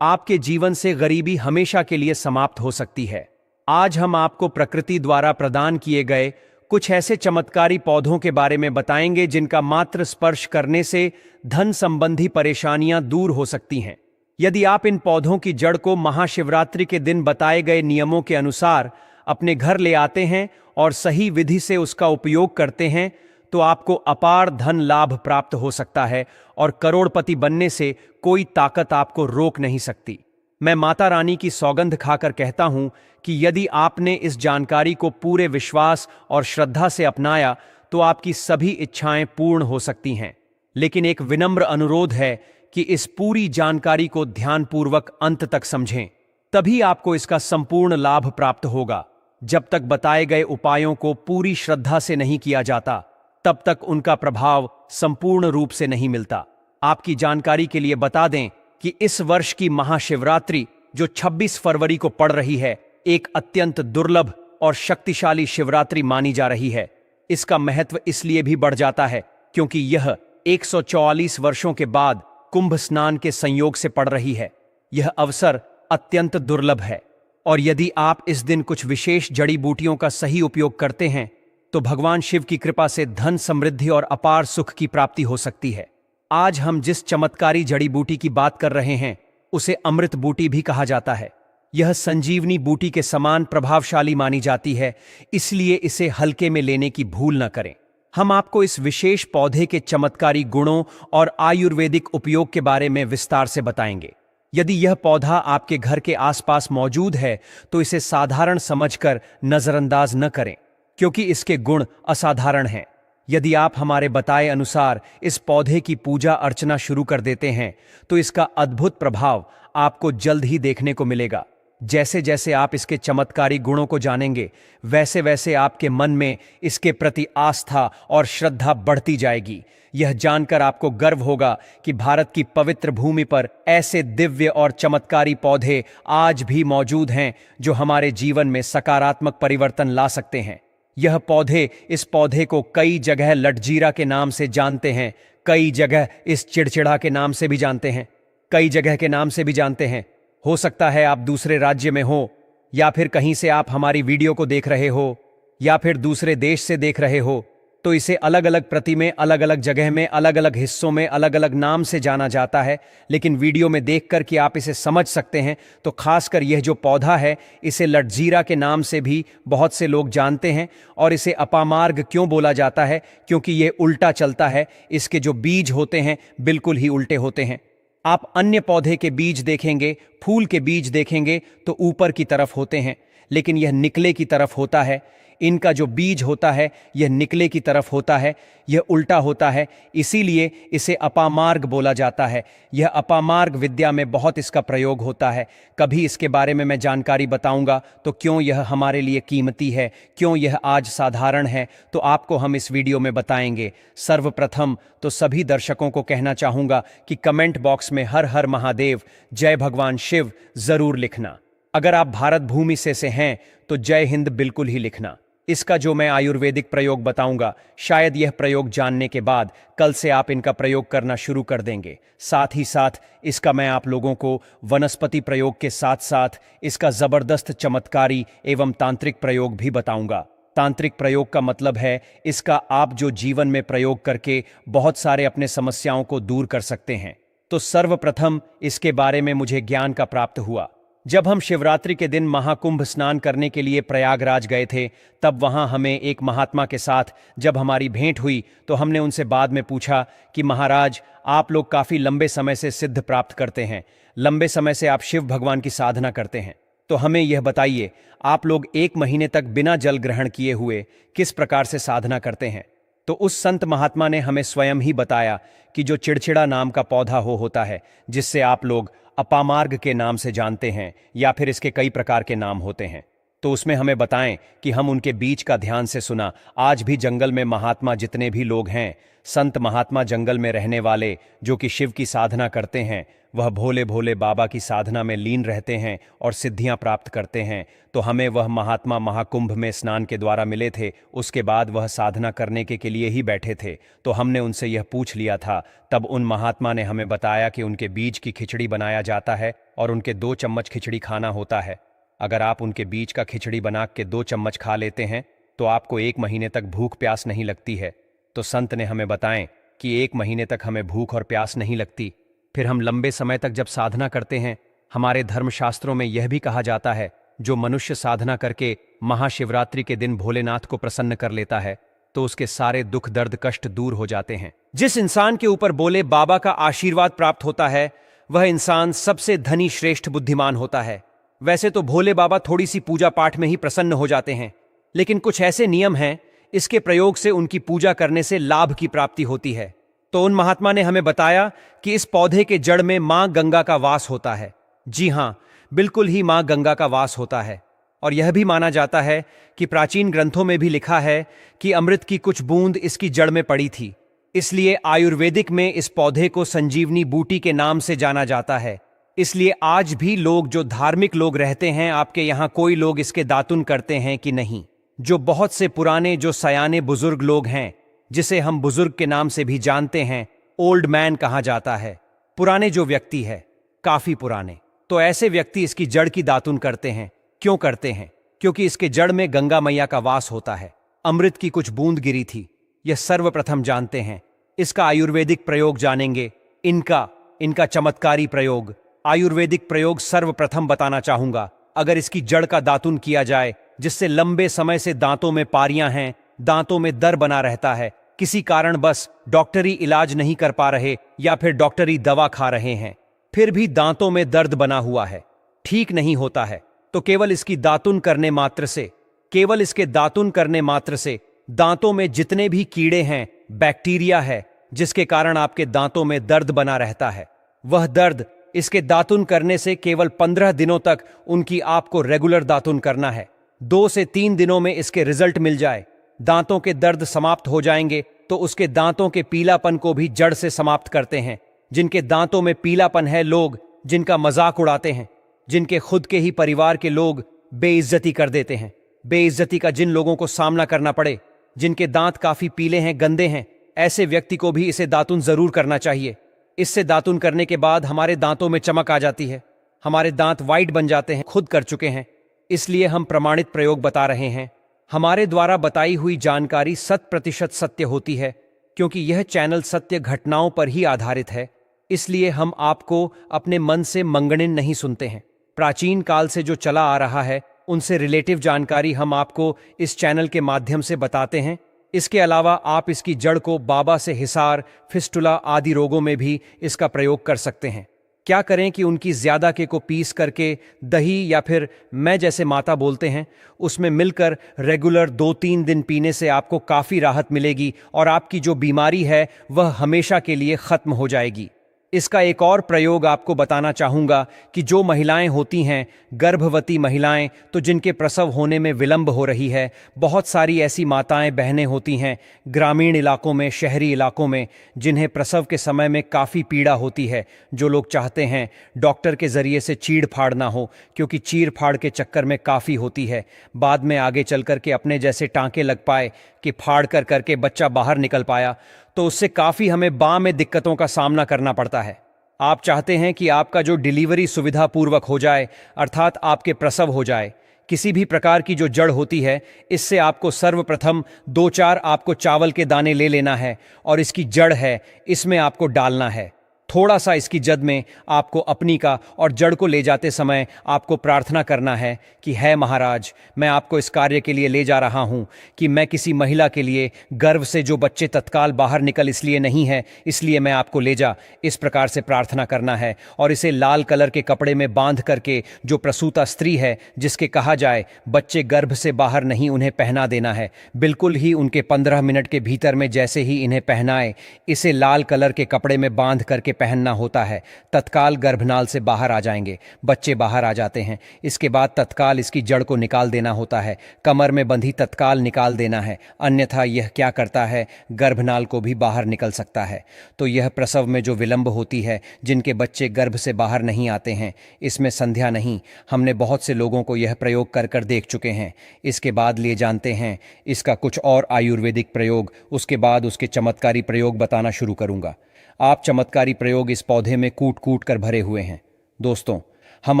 आपके जीवन से गरीबी हमेशा के लिए समाप्त हो सकती है। आज हम आपको प्रकृति द्वारा प्रदान किए गए कुछ ऐसे चमत्कारी पौधों के बारे में बताएंगे जिनका मात्र स्पर्श करने से धन संबंधी परेशानियां दूर हो सकती हैं। यदि आप इन पौधों की जड़ को महाशिवरात्रि के दिन बताए गए नियमों के अनुसार अपने घर ले आते हैं और सही विधि से उसका उपयोग करते हैं, तो आपको अपार धन लाभ प्राप्त हो सकता है और करोड़पति बनने से कोई ताकत आपको रोक नहीं सकती। मैं माता रानी की सौगंध खाकर कहता हूं कि यदि आपने इस जानकारी को पूरे विश्वास और श्रद्धा से अपनाया तो आपकी सभी इच्छाएं पूर्ण हो सकती हैं। लेकिन एक विनम्र अनुरोध है कि इस पूरी जानकारी को ध्यानपूर्वक अंत तक समझें, तभी आपको इसका संपूर्ण लाभ प्राप्त होगा। जब तक बताए गए उपायों को पूरी श्रद्धा से नहीं किया जाता, तब तक उनका प्रभाव संपूर्ण रूप से नहीं मिलता। आपकी जानकारी के लिए बता दें कि इस वर्ष की महाशिवरात्रि जो 26 फरवरी को पड़ रही है, एक अत्यंत दुर्लभ और शक्तिशाली शिवरात्रि मानी जा रही है। इसका महत्व इसलिए भी बढ़ जाता है क्योंकि यह 144 वर्षों के बाद कुंभ स्नान के संयोग से पड़ रही है। यह अवसर अत्यंत दुर्लभ है और यदि आप इस दिन कुछ विशेष जड़ी बूटियों का सही उपयोग करते हैं तो भगवान शिव की कृपा से धन समृद्धि और अपार सुख की प्राप्ति हो सकती है। आज हम जिस चमत्कारी जड़ी बूटी की बात कर रहे हैं उसे अमृत बूटी भी कहा जाता है। यह संजीवनी बूटी के समान प्रभावशाली मानी जाती है, इसलिए इसे हल्के में लेने की भूल न करें। हम आपको इस विशेष पौधे के चमत्कारी गुणों और आयुर्वेदिक उपयोग के बारे में विस्तार से बताएंगे। यदि यह पौधा आपके घर के आसपास मौजूद है तो इसे साधारण समझकर नजरअंदाज न करें, क्योंकि इसके गुण असाधारण हैं। यदि आप हमारे बताए अनुसार इस पौधे की पूजा अर्चना शुरू कर देते हैं तो इसका अद्भुत प्रभाव आपको जल्द ही देखने को मिलेगा। जैसे जैसे आप इसके चमत्कारी गुणों को जानेंगे, वैसे वैसे आपके मन में इसके प्रति आस्था और श्रद्धा बढ़ती जाएगी। यह जानकर आपको गर्व होगा कि भारत की पवित्र भूमि पर ऐसे दिव्य और चमत्कारी पौधे आज भी मौजूद हैं जो हमारे जीवन में सकारात्मक परिवर्तन ला सकते हैं। इस पौधे को कई जगह लटजीरा के नाम से जानते हैं, कई जगह इस चिड़चिड़ा के नाम से भी जानते हैं, कई जगह के नाम से भी जानते हैं। हो सकता है आप दूसरे राज्य में हो, या फिर कहीं से आप हमारी वीडियो को देख रहे हो, या फिर दूसरे देश से देख रहे हो, तो इसे अलग अलग प्रति में, अलग अलग जगह में, अलग अलग हिस्सों में अलग अलग नाम से जाना जाता है। लेकिन वीडियो में देखकर कि आप इसे समझ सकते हैं, तो खासकर यह जो पौधा है इसे लटजीरा के नाम से भी बहुत से लोग जानते हैं। और इसे अपामार्ग क्यों बोला जाता है? क्योंकि यह उल्टा चलता है। इसके जो बीज होते हैं बिल्कुल ही उल्टे होते हैं। आप अन्य पौधे के बीज देखेंगे, फूल के बीज देखेंगे तो ऊपर की तरफ होते हैं, लेकिन यह निकले की तरफ होता है। इनका जो बीज होता है यह निकले की तरफ होता है, यह उल्टा होता है, इसीलिए इसे अपामार्ग बोला जाता है। यह अपामार्ग विद्या में बहुत इसका प्रयोग होता है। कभी इसके बारे में मैं जानकारी बताऊंगा तो क्यों यह हमारे लिए कीमती है, क्यों यह आज साधारण है, तो आपको हम इस वीडियो में बताएंगे। सर्वप्रथम तो सभी दर्शकों को कहना चाहूंगा कि कमेंट बॉक्स में हर हर महादेव, जय भगवान शिव जरूर लिखना। अगर आप भारत भूमि से हैं तो जय हिंद बिल्कुल ही लिखना। इसका जो मैं आयुर्वेदिक प्रयोग बताऊंगा, शायद यह प्रयोग जानने के बाद कल से आप इनका प्रयोग करना शुरू कर देंगे। साथ ही साथ इसका मैं आप लोगों को वनस्पति प्रयोग के साथ साथ इसका जबरदस्त चमत्कारी एवं तांत्रिक प्रयोग भी बताऊंगा। तांत्रिक प्रयोग का मतलब है इसका आप जो जीवन में प्रयोग करके बहुत सारे अपने समस्याओं को दूर कर सकते हैं। तो सर्वप्रथम इसके बारे में मुझे ज्ञान का प्राप्त हुआ। जब हम शिवरात्रि के दिन महाकुंभ स्नान करने के लिए प्रयागराज गए थे, तब वहां हमें एक महात्मा के साथ जब हमारी भेंट हुई तो हमने उनसे बाद में पूछा कि महाराज, आप लोग काफ़ी लंबे समय से सिद्ध प्राप्त करते हैं, लंबे समय से आप शिव भगवान की साधना करते हैं, तो हमें यह बताइए आप लोग 1 महीने तक बिना जल ग्रहण किए हुए किस प्रकार से साधना करते हैं। तो उस संत महात्मा ने हमें स्वयं ही बताया कि जो चिड़चिड़ा नाम का पौधा होता है, जिससे आप लोग अपामार्ग के नाम से जानते हैं, या फिर इसके कई प्रकार के नाम होते हैं, तो उसमें हमें बताएं कि हम उनके बीच का ध्यान से सुना। आज भी जंगल में महात्मा जितने भी लोग हैं, संत महात्मा जंगल में रहने वाले जो कि शिव की साधना करते हैं, वह भोले भोले बाबा की साधना में लीन रहते हैं और सिद्धियां प्राप्त करते हैं। तो हमें वह महात्मा महाकुंभ में स्नान के द्वारा मिले थे, उसके बाद वह साधना करने के लिए ही बैठे थे। तो हमने उनसे यह पूछ लिया था। तब उन महात्मा ने हमें बताया कि उनके बीज की खिचड़ी बनाया जाता है और उनके 2 चम्मच खिचड़ी खाना होता है। अगर आप उनके बीज का खिचड़ी बना के 2 चम्मच खा लेते हैं तो आपको 1 महीने तक भूख प्यास नहीं लगती है। तो संत ने हमें बताएं कि 1 महीने तक हमें भूख और प्यास नहीं लगती। फिर हम लंबे समय तक जब साधना करते हैं, हमारे धर्मशास्त्रों में यह भी कहा जाता है, जो मनुष्य साधना करके महाशिवरात्रि के दिन भोलेनाथ को प्रसन्न कर लेता है तो उसके सारे दुख दर्द कष्ट दूर हो जाते हैं। जिस इंसान के ऊपर बोले बाबा का आशीर्वाद प्राप्त होता है, वह इंसान सबसे धनी श्रेष्ठ बुद्धिमान होता है। वैसे तो भोले बाबा थोड़ी सी पूजा पाठ में ही प्रसन्न हो जाते हैं, लेकिन कुछ ऐसे नियम हैं, इसके प्रयोग से उनकी पूजा करने से लाभ की प्राप्ति होती है। तो उन महात्मा ने हमें बताया कि इस पौधे के जड़ में मां गंगा का वास होता है। जी हां, बिल्कुल ही मां गंगा का वास होता है। और यह भी माना जाता है कि प्राचीन ग्रंथों में भी लिखा है कि अमृत की कुछ बूंद इसकी जड़ में पड़ी थी। इसलिए आयुर्वेदिक में इस पौधे को संजीवनी बूटी के नाम से जाना जाता है। इसलिए आज भी लोग, जो धार्मिक लोग रहते हैं, आपके यहाँ कोई लोग इसके दातुन करते हैं कि नहीं? जो बहुत से पुराने, जो सयाने बुजुर्ग लोग हैं, जिसे हम बुजुर्ग के नाम से भी जानते हैं, ओल्ड मैन कहा जाता है, पुराने जो व्यक्ति है, काफी पुराने, तो ऐसे व्यक्ति इसकी जड़ की दातुन करते हैं। क्यों करते हैं? क्योंकि इसके जड़ में गंगा मैया का वास होता है। अमृत की कुछ बूंद गिरी थी, यह सर्वप्रथम जानते हैं। इसका आयुर्वेदिक प्रयोग जानेंगे। इनका चमत्कारी प्रयोग, आयुर्वेदिक प्रयोग सर्वप्रथम बताना चाहूंगा। अगर इसकी जड़ का दातुन किया जाए, जिससे लंबे समय से दांतों में पारियां हैं, दांतों में दर्द बना रहता है, किसी कारण बस डॉक्टरी इलाज नहीं कर पा रहे या फिर डॉक्टरी दवा खा रहे हैं, फिर भी दांतों में दर्द बना हुआ है, ठीक नहीं होता है, तो केवल इसकी दातुन करने मात्र से, केवल इसके दातुन करने मात्र से दांतों में जितने भी कीड़े हैं, बैक्टीरिया है, जिसके कारण आपके दांतों में दर्द बना रहता है, वह दर्द इसके दातुन करने से केवल 15 दिनों तक उनकी आपको रेगुलर दातुन करना है। 2 से 3 दिनों में इसके रिजल्ट मिल जाए, दांतों के दर्द समाप्त हो जाएंगे, तो उसके दांतों के पीलापन को भी जड़ से समाप्त करते हैं। जिनके दांतों में पीलापन है, लोग जिनका मजाक उड़ाते हैं, जिनके खुद के ही परिवार के लोग बेइज्जती कर देते हैं, बेइज्जती का जिन लोगों को सामना करना पड़े, जिनके दांत काफी पीले हैं, गंदे हैं, ऐसे व्यक्ति को भी इसे दातुन जरूर करना चाहिए। इससे दातुन करने के बाद हमारे दांतों में चमक आ जाती है, हमारे दांत वाइट बन जाते हैं, खुद कर चुके हैं। इसलिए हम प्रमाणित प्रयोग बता रहे हैं। हमारे द्वारा बताई हुई जानकारी 100% सत्य होती है, क्योंकि यह चैनल सत्य घटनाओं पर ही आधारित है। इसलिए हम आपको अपने मन से मंगणिन नहीं सुनते हैं। प्राचीन काल से जो चला आ रहा है, उनसे रिलेटिव जानकारी हम आपको इस चैनल के माध्यम से बताते हैं। इसके अलावा आप इसकी जड़ को बाबा से हिसार, फिस्टुला आदि रोगों में भी इसका प्रयोग कर सकते हैं। क्या करें कि उनकी ज्यादा के को पीस करके दही या फिर मैं जैसे माता बोलते हैं, उसमें मिलकर रेगुलर 2-3 दिन पीने से आपको काफ़ी राहत मिलेगी और आपकी जो बीमारी है वह हमेशा के लिए ख़त्म हो जाएगी। इसका एक और प्रयोग आपको बताना चाहूँगा कि जो महिलाएं होती हैं, गर्भवती महिलाएं, तो जिनके प्रसव होने में विलंब हो रही है, बहुत सारी ऐसी माताएं बहनें होती हैं ग्रामीण इलाकों में, शहरी इलाकों में, जिन्हें प्रसव के समय में काफ़ी पीड़ा होती है। जो लोग चाहते हैं डॉक्टर के ज़रिए से चीड़ फाड़ ना हो, क्योंकि चीड़ फाड़ के चक्कर में काफ़ी होती है, बाद में आगे चल कर के अपने जैसे टाँके लग पाए कि फाड़ कर करके बच्चा बाहर निकल पाया, तो उससे काफ़ी हमें बाँ में दिक्कतों का सामना करना पड़ता है। आप चाहते हैं कि आपका जो डिलीवरी सुविधापूर्वक हो जाए, अर्थात आपके प्रसव हो जाए। किसी भी प्रकार की जो जड़ होती है, इससे आपको सर्वप्रथम 2-4 आपको चावल के दाने ले लेना है और इसकी जड़ है, इसमें आपको डालना है। थोड़ा सा इसकी जद में आपको अपनी का और जड़ को ले जाते समय आपको प्रार्थना करना है कि है महाराज, मैं आपको इस कार्य के लिए ले जा रहा हूँ कि मैं किसी महिला के लिए गर्भ से जो बच्चे तत्काल बाहर निकल इसलिए नहीं है, इसलिए मैं आपको ले जा, इस प्रकार से प्रार्थना करना है। और इसे लाल कलर के कपड़े में बांध करके जो प्रसूता स्त्री है, जिसके कहा जाए बच्चे गर्भ से बाहर नहीं, उन्हें पहना देना है। बिल्कुल ही उनके 15 मिनट के भीतर में जैसे ही इन्हें पहनाए, इसे लाल कलर के कपड़े में बांध करके पहनना होता है, तत्काल गर्भनाल से बाहर आ जाएंगे, बच्चे बाहर आ जाते हैं। इसके बाद तत्काल इसकी जड़ को निकाल देना होता है, कमर में बंधी तत्काल निकाल देना है, अन्यथा यह क्या करता है, गर्भनाल को भी बाहर निकल सकता है। तो यह प्रसव में जो विलंब होती है, जिनके बच्चे गर्भ से बाहर नहीं आते हैं, इसमें संध्या नहीं। हमने बहुत से लोगों को यह प्रयोग कर कर देख चुके हैं। इसके बाद लिए जानते हैं इसका कुछ और आयुर्वेदिक प्रयोग, उसके बाद उसके चमत्कारी प्रयोग बताना शुरू करूंगा। आप चमत्कारी प्रयोग इस पौधे में कूट कूट कर भरे हुए हैं। दोस्तों, हम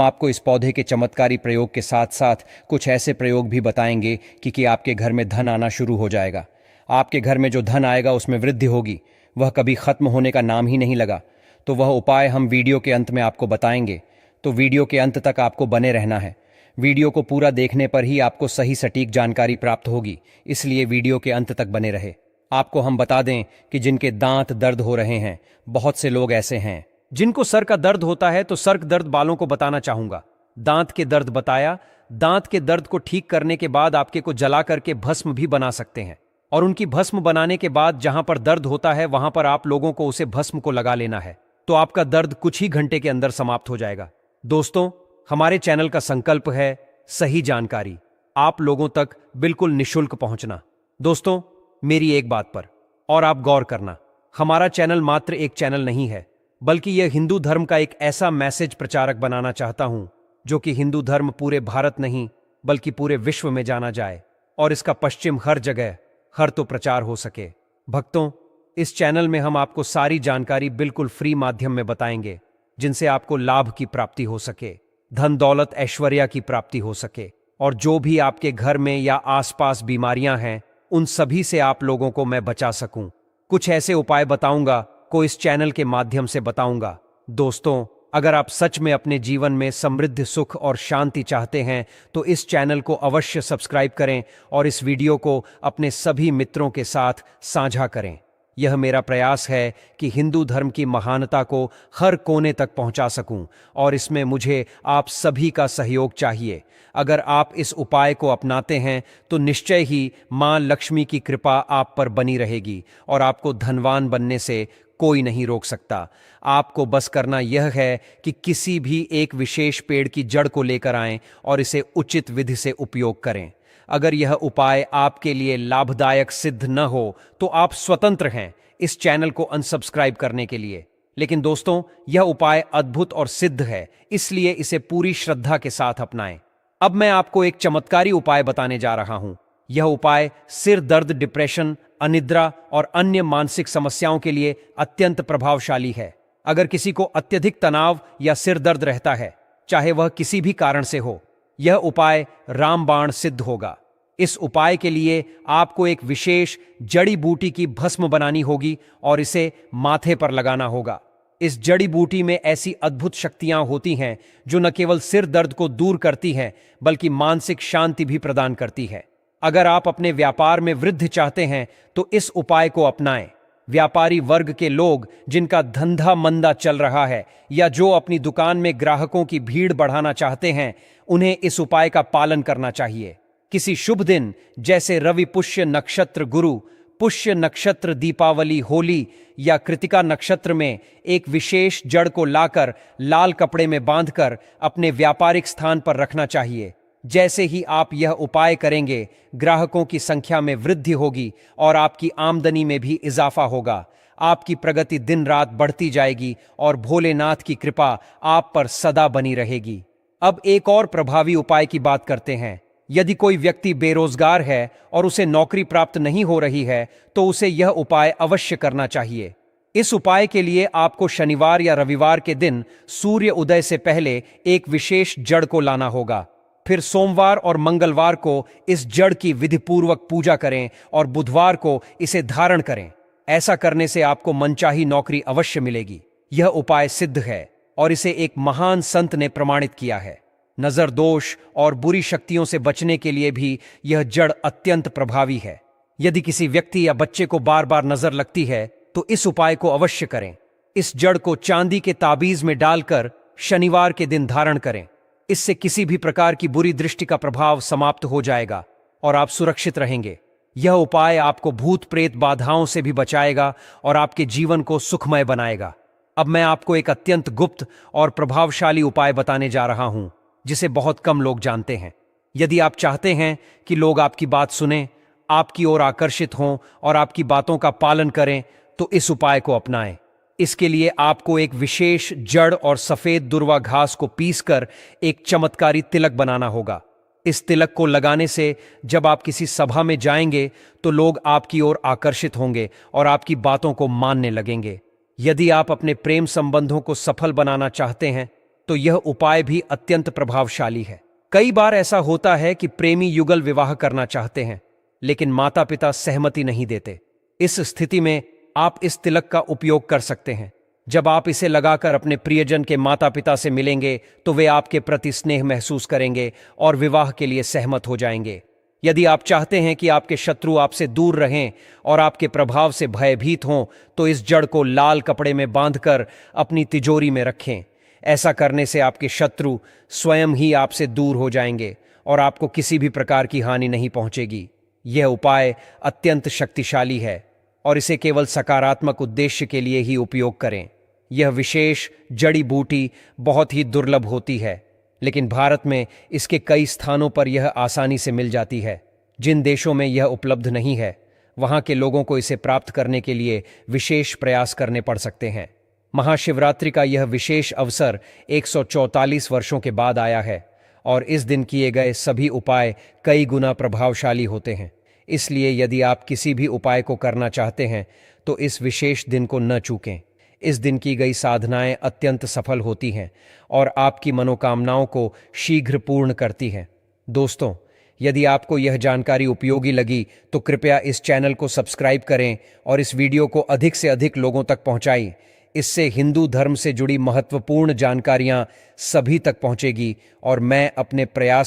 आपको इस पौधे के चमत्कारी प्रयोग के साथ साथ कुछ ऐसे प्रयोग भी बताएंगे कि आपके घर में धन आना शुरू हो जाएगा। आपके घर में जो धन आएगा उसमें वृद्धि होगी, वह कभी खत्म होने का नाम ही नहीं लगा। तो वह उपाय हम वीडियो के अंत में आपको बताएंगे, तो वीडियो के अंत तक आपको बने रहना है। वीडियो को पूरा देखने पर ही आपको सही सटीक जानकारी प्राप्त होगी, इसलिए वीडियो के अंत तक बने रहे। आपको हम बता दें कि जिनके दांत दर्द हो रहे हैं, बहुत से लोग ऐसे हैं जिनको सर का दर्द होता है, तो सर दर्द बालों को बताना चाहूंगा। दांत के दर्द बताया, दांत के दर्द को ठीक करने के बाद आपके को जला करके भस्म भी बना सकते हैं, और उनकी भस्म बनाने के बाद जहां पर दर्द होता है वहां पर आप लोगों को उसे भस्म को लगा लेना है, तो आपका दर्द कुछ ही घंटे के अंदर समाप्त हो जाएगा। दोस्तों, हमारे चैनल का संकल्प है सही जानकारी आप लोगों तक बिल्कुल निशुल्क पहुंचना। दोस्तों, मेरी एक बात पर और आप गौर करना, हमारा चैनल मात्र एक चैनल नहीं है, बल्कि यह हिंदू धर्म का एक ऐसा मैसेज प्रचारक बनाना चाहता हूं जो कि हिंदू धर्म पूरे भारत नहीं बल्कि पूरे विश्व में जाना जाए और इसका पश्चिम हर जगह हर तो प्रचार हो सके। भक्तों, इस चैनल में हम आपको सारी जानकारी बिल्कुल फ्री माध्यम में बताएंगे, जिनसे आपको लाभ की प्राप्ति हो सके, धन दौलत ऐश्वर्या की प्राप्ति हो सके, और जो भी आपके घर में या आसपास बीमारियां हैं उन सभी से आप लोगों को मैं बचा सकूं। कुछ ऐसे उपाय बताऊंगा को इस चैनल के माध्यम से बताऊंगा। दोस्तों, अगर आप सच में अपने जीवन में समृद्ध सुख और शांति चाहते हैं तो इस चैनल को अवश्य सब्सक्राइब करें और इस वीडियो को अपने सभी मित्रों के साथ साझा करें। यह मेरा प्रयास है कि हिंदू धर्म की महानता को हर कोने तक पहुंचा सकूं, और इसमें मुझे आप सभी का सहयोग चाहिए। अगर आप इस उपाय को अपनाते हैं तो निश्चय ही मां लक्ष्मी की कृपा आप पर बनी रहेगी और आपको धनवान बनने से कोई नहीं रोक सकता। आपको बस करना यह है कि किसी भी एक विशेष पेड़ की जड़ को लेकर आएं और इसे उचित विधि से उपयोग करें। अगर यह उपाय आपके लिए लाभदायक सिद्ध न हो तो आप स्वतंत्र हैं इस चैनल को अनसब्सक्राइब करने के लिए। लेकिन दोस्तों, यह उपाय अद्भुत और सिद्ध है, इसलिए इसे पूरी श्रद्धा के साथ अपनाएं। अब मैं आपको एक चमत्कारी उपाय बताने जा रहा हूं। यह उपाय सिर दर्द, डिप्रेशन, अनिद्रा और अन्य मानसिक समस्याओं के लिए अत्यंत प्रभावशाली है। अगर किसी को अत्यधिक तनाव या सिर दर्द रहता है, चाहे वह किसी भी कारण से हो, यह उपाय रामबाण सिद्ध होगा। इस उपाय के लिए आपको एक विशेष जड़ी बूटी की भस्म बनानी होगी और इसे माथे पर लगाना होगा। इस जड़ी बूटी में ऐसी अद्भुत शक्तियां होती हैं जो न केवल सिर दर्द को दूर करती हैं बल्कि मानसिक शांति भी प्रदान करती है। अगर आप अपने व्यापार में वृद्धि चाहते हैं तो इस उपाय को अपनाएं। व्यापारी वर्ग के लोग जिनका धंधा मंदा चल रहा है या जो अपनी दुकान में ग्राहकों की भीड़ बढ़ाना चाहते हैं, उन्हें इस उपाय का पालन करना चाहिए। किसी शुभ दिन जैसे रवि पुष्य नक्षत्र, गुरु पुष्य नक्षत्र, दीपावली, होली या कृतिका नक्षत्र में एक विशेष जड़ को लाकर लाल कपड़े में बांधकर अपने व्यापारिक स्थान पर रखना चाहिए। जैसे ही आप यह उपाय करेंगे, ग्राहकों की संख्या में वृद्धि होगी और आपकी आमदनी में भी इजाफा होगा। आपकी प्रगति दिन रात बढ़ती जाएगी और भोलेनाथ की कृपा आप पर सदा बनी रहेगी। अब एक और प्रभावी उपाय की बात करते हैं। यदि कोई व्यक्ति बेरोजगार है और उसे नौकरी प्राप्त नहीं हो रही है तो उसे यह उपाय अवश्य करना चाहिए। इस उपाय के लिए आपको शनिवार या रविवार के दिन सूर्य उदय से पहले एक विशेष जड़ को लाना होगा। फिर सोमवार और मंगलवार को इस जड़ की विधिपूर्वक पूजा करें और बुधवार को इसे धारण करें। ऐसा करने से आपको मनचाही नौकरी अवश्य मिलेगी। यह उपाय सिद्ध है और इसे एक महान संत ने प्रमाणित किया है। नजर दोष और बुरी शक्तियों से बचने के लिए भी यह जड़ अत्यंत प्रभावी है। यदि किसी व्यक्ति या बच्चे को बार बार नजर लगती है तो इस उपाय को अवश्य करें। इस जड़ को चांदी के ताबीज में डालकर शनिवार के दिन धारण करें। इससे किसी भी प्रकार की बुरी दृष्टि का प्रभाव समाप्त हो जाएगा और आप सुरक्षित रहेंगे। यह उपाय आपको भूत प्रेत बाधाओं से भी बचाएगा और आपके जीवन को सुखमय बनाएगा। अब मैं आपको एक अत्यंत गुप्त और प्रभावशाली उपाय बताने जा रहा हूं, जिसे बहुत कम लोग जानते हैं। यदि आप चाहते हैं कि लोग आपकी बात सुनें, आपकी ओर आकर्षित हों और आपकी बातों का पालन करें, तो इस उपाय को अपनाएं। इसके लिए आपको एक विशेष जड़ और सफेद दुर्वा घास को पीसकर एक चमत्कारी तिलक बनाना होगा। इस तिलक को लगाने से जब आप किसी सभा में जाएंगे तो लोग आपकी ओर आकर्षित होंगे और आपकी बातों को मानने लगेंगे। यदि आप अपने प्रेम संबंधों को सफल बनाना चाहते हैं तो यह उपाय भी अत्यंत प्रभावशाली है। कई बार ऐसा होता है कि प्रेमी युगल विवाह करना चाहते हैं, लेकिन माता पिता सहमति नहीं देते। इस स्थिति में आप इस तिलक का उपयोग कर सकते हैं। जब आप इसे लगाकर अपने प्रियजन के माता पिता से मिलेंगे तो वे आपके प्रति स्नेह महसूस करेंगे और विवाह के लिए सहमत हो जाएंगे। यदि आप चाहते हैं कि आपके शत्रु आपसे दूर रहें और आपके प्रभाव से भयभीत हों, तो इस जड़ को लाल कपड़े में बांधकर अपनी तिजोरी में रखें। ऐसा करने से आपके शत्रु स्वयं ही आपसे दूर हो जाएंगे और आपको किसी भी प्रकार की हानि नहीं पहुंचेगी। यह उपाय अत्यंत शक्तिशाली है और इसे केवल सकारात्मक उद्देश्य के लिए ही उपयोग करें। यह विशेष जड़ी बूटी बहुत ही दुर्लभ होती है, लेकिन भारत में इसके कई स्थानों पर यह आसानी से मिल जाती है। जिन देशों में यह उपलब्ध नहीं है, वहां के लोगों को इसे प्राप्त करने के लिए विशेष प्रयास करने पड़ सकते हैं। महाशिवरात्रि का यह विशेष अवसर 144 वर्षों के बाद आया है और इस दिन किए गए सभी उपाय कई गुना प्रभावशाली होते हैं। इसलिए यदि आप किसी भी उपाय को करना चाहते हैं तो इस विशेष दिन को न चूकें। इस दिन की गई साधनाएं अत्यंत सफल होती हैं और आपकी मनोकामनाओं को शीघ्र पूर्ण करती हैं। दोस्तों, यदि आपको यह जानकारी उपयोगी लगी तो कृपया इस चैनल को सब्सक्राइब करें और इस वीडियो को अधिक से अधिक लोगों तक पहुंचाएं। इससे हिंदू धर्म से जुड़ी महत्वपूर्ण जानकारियां सभी तक पहुंचेगी और मैं अपने प्रयास